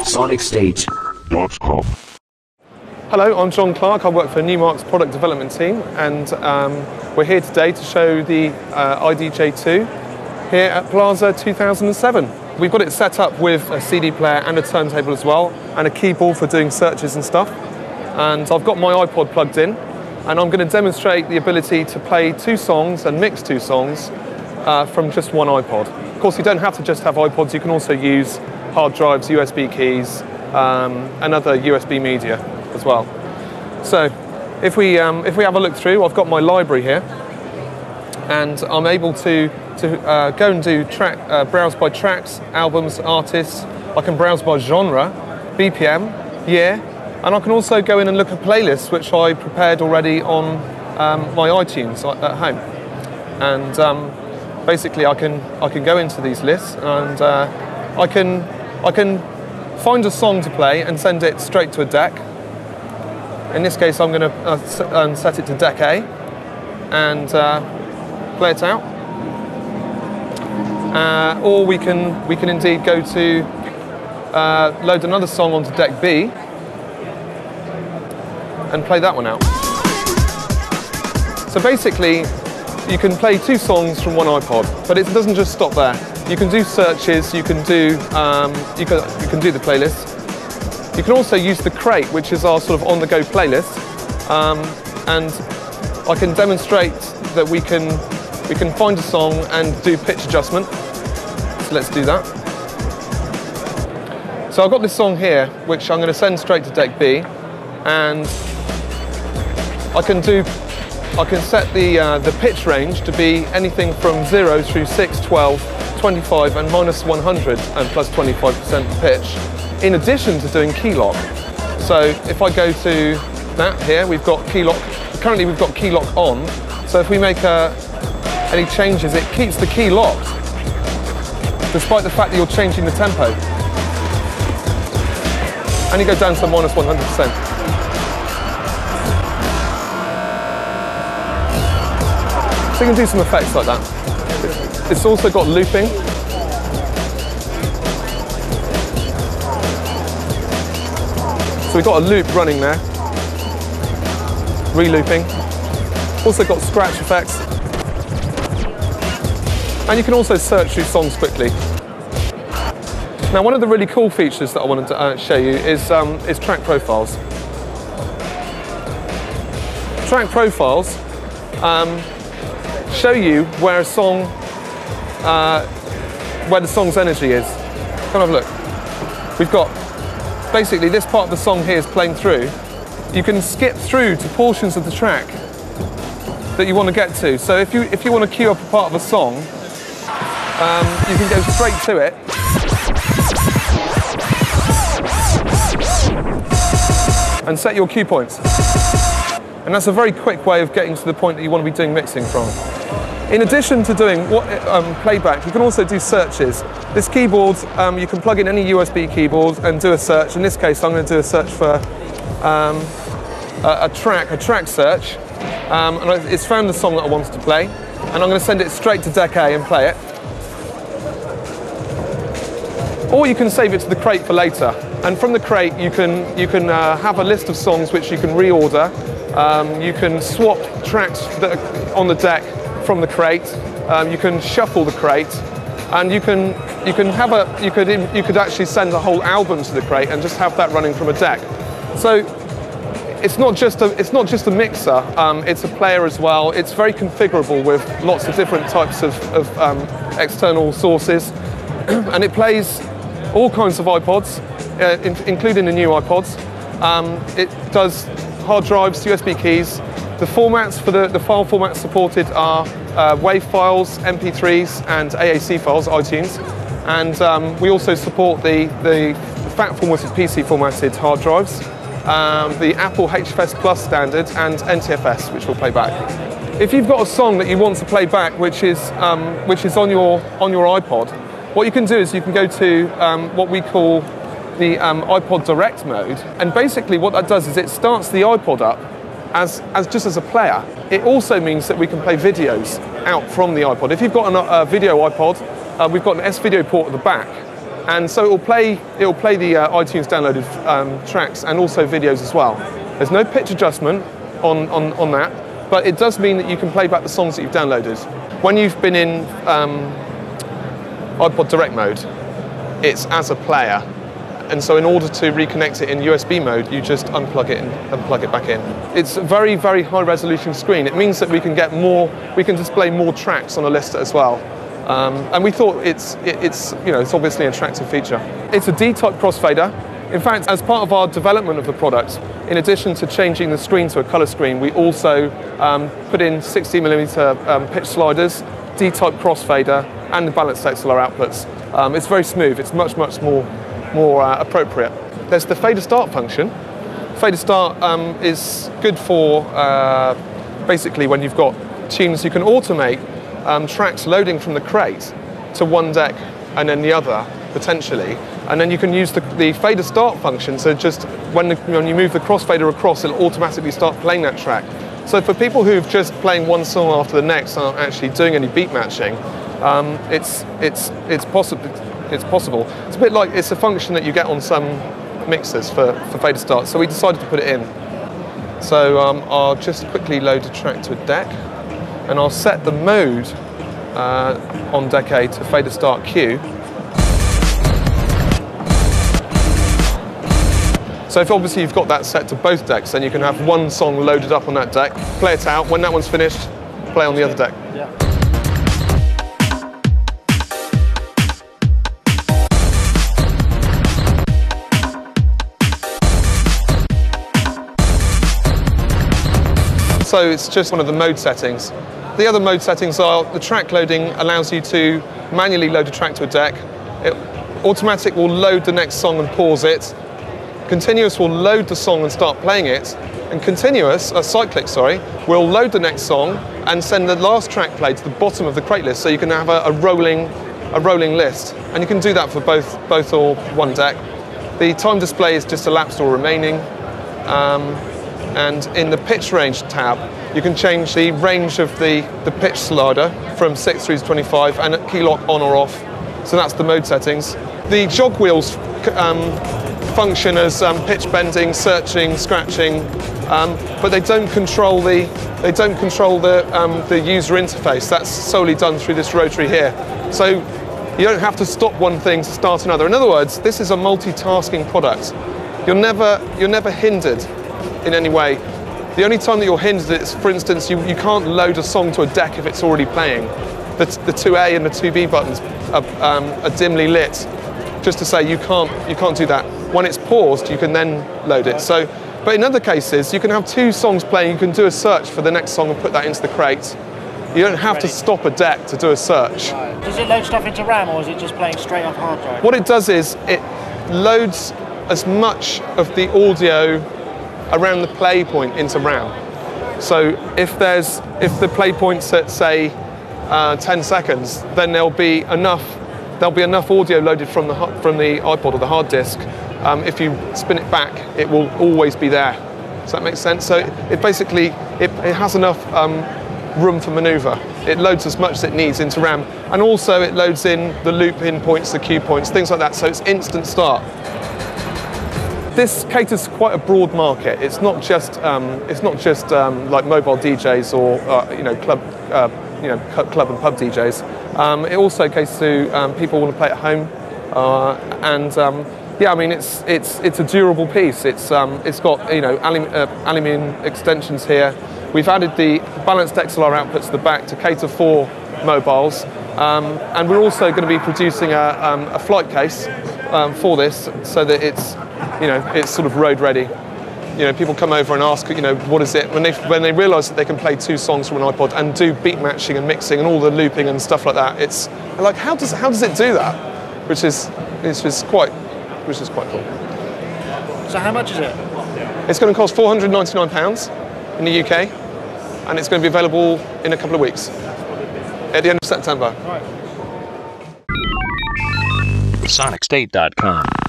SonicStage.com. Hello, I'm John Clark. I work for Numark's product development team, and we're here today to show the iDJ2 here at PLASA 2007. We've got it set up with a CD player and a turntable as well, and a keyboard for doing searches and stuff. And I've got my iPod plugged in, and I'm going to demonstrate the ability to play 2 songs and mix 2 songs from just one iPod. Of course, you don't have to just have iPods. You can also use hard drives, USB keys, and other USB media as well. So if we have a look through, I've got my library here, and I'm able to go and do browse by tracks, albums, artists. I can browse by genre, BPM, year, and I can also go in and look at playlists which I prepared already on my iTunes at home. And basically I can go into these lists, and I can find a song to play and send it straight to a deck. In this case, I'm going to set it to deck A and play it out. Or we can indeed go to load another song onto deck B and play that one out. So basically, you can play 2 songs from one iPod, but it doesn't just stop there. You can do searches, you can do the playlist. You can also use the crate, which is our sort of on-the-go playlist, and I can demonstrate that we can find a song and do pitch adjustment. So let's do that. So I've got this song here, which I'm going to send straight to deck B, and I can set the pitch range to be anything from 0 through 6, 12, 25 and minus 100 and plus 25% pitch, in addition to doing key lock. So if I go to that here, we've got key lock. Currently we've got key lock on, so if we make any changes, it keeps the key locked, despite the fact that you're changing the tempo. And you go down to minus 100%. So you can do some effects like that. It's also got looping. So we've got a loop running there, re-looping. Also got scratch effects. And you can also search through songs quickly. Now, one of the really cool features that I wanted to show you is track profiles. Track profiles show you where a song, where the song's energy is. Come have a look. We've got basically this part of the song here is playing through. You can skip through to portions of the track that you want to get to. So if you want to queue up a part of a song, you can go straight to it. And set your cue points. And that's a very quick way of getting to the point that you want to be doing mixing from. In addition to doing playback, you can also do searches. This keyboard, you can plug in any USB keyboard and do a search. In this case, I'm going to do a search for a track search. And it's found the song that I wanted to play. And I'm going to send it straight to deck A and play it. Or you can save it to the crate for later. And from the crate, you can have a list of songs which you can reorder. You can swap tracks that are on the deck from the crate. You can shuffle the crate, and you could actually send a whole album to the crate and just have that running from a deck. So it's not just a mixer. It's a player as well. It's very configurable with lots of different types of external sources, and it plays all kinds of iPods, including the new iPods. It does hard drives, USB keys. The formats for the file formats supported are WAV files, MP3s, and AAC files, iTunes. And we also support the FAT formatted PC formatted hard drives, the Apple HFS Plus standard, and NTFS, which will play back. If you've got a song that you want to play back, which is on your iPod, what you can do is you can go to what we call the iPod Direct mode, and basically what that does is it starts the iPod up as just as a player. It also means that we can play videos out from the iPod. If you've got a video iPod, we've got an S-video port at the back, And so it will play the iTunes downloaded tracks and also videos as well. There's no pitch adjustment on that, but it does mean that you can play back the songs that you've downloaded. When you've been in iPod Direct mode, it's as a player. And so in order to reconnect it in USB mode, you just unplug it and plug it back in. It's a very, very high resolution screen. It means that we can display more tracks on a list as well. And we thought it's obviously an attractive feature. It's a D-type crossfader. In fact, as part of our development of the product, in addition to changing the screen to a color screen, we also put in 60mm pitch sliders, D-type crossfader, and the balanced XLR outputs. It's very smooth. It's much more appropriate. There's the fader start function. Fader start is good for basically when you've got tunes. You can automate tracks loading from the crate to one deck and then the other potentially, and then you can use the fader start function. So just when you move the crossfader across, it'll automatically start playing that track. So for people who've just playing one song after the next, aren't actually doing any beat matching, it's possible. It's a bit like, it's a function that you get on some mixers for fader start, so we decided to put it in. So I'll just quickly load a track to a deck, and I'll set the mode on deck A to fader start Q. So if obviously you've got that set to both decks, then you can have one song loaded up on that deck, play it out, when that one's finished, play on the other deck. Yeah. So it's just one of the mode settings. The other mode settings are the track loading allows you to manually load a track to a deck. Automatic will load the next song and pause it. Continuous will load the song and start playing it. And cyclic, will load the next song and send the last track play to the bottom of the crate list, so you can have a rolling list. And you can do that for both or one deck. The time display is just elapsed or remaining. And in the pitch range tab, you can change the range of the pitch slider from 6 through to 25 and key lock on or off. So that's the mode settings. The jog wheels function as pitch bending, searching, scratching, but they don't control the user interface. That's solely done through this rotary here. So you don't have to stop one thing to start another. In other words, this is a multitasking product. You're never hindered in any way. The only time that you're hindered is, for instance, you can't load a song to a deck if it's already playing. The 2A and the 2B buttons are dimly lit, just to say you can't do that. When it's paused, you can then load it. So, but in other cases, you can have two songs playing. You can do a search for the next song and put that into the crate. You don't have to stop a deck to do a search. Right. Does it load stuff into RAM, or is it just playing straight off hard drive? What it does is it loads as much of the audio around the play point into RAM. So if the play point's at say 10 seconds, then there'll be enough audio loaded from the iPod or the hard disk. If you spin it back, it will always be there. Does that make sense? So it basically has enough room for maneuver. It loads as much as it needs into RAM, and also it loads in the loop in points, the cue points, things like that. So it's instant start. This caters to quite a broad market. It's not just like mobile DJs or club and pub DJs. It also caters to people who want to play at home, yeah, I mean it's a durable piece. It's got aluminium extensions here. We've added the balanced XLR outputs to the back to cater for mobiles, and we're also going to be producing a flight case for this, so that it's sort of road ready. People come over and ask, what is it? When they realise that they can play two songs from an iPod and do beat matching and mixing and all the looping and stuff like that, it's like, how does it do that? Which is quite cool. So how much is it? It's going to cost £499 in the UK, and it's going to be available in a couple of weeks, at the end of September. Right. SonicState.com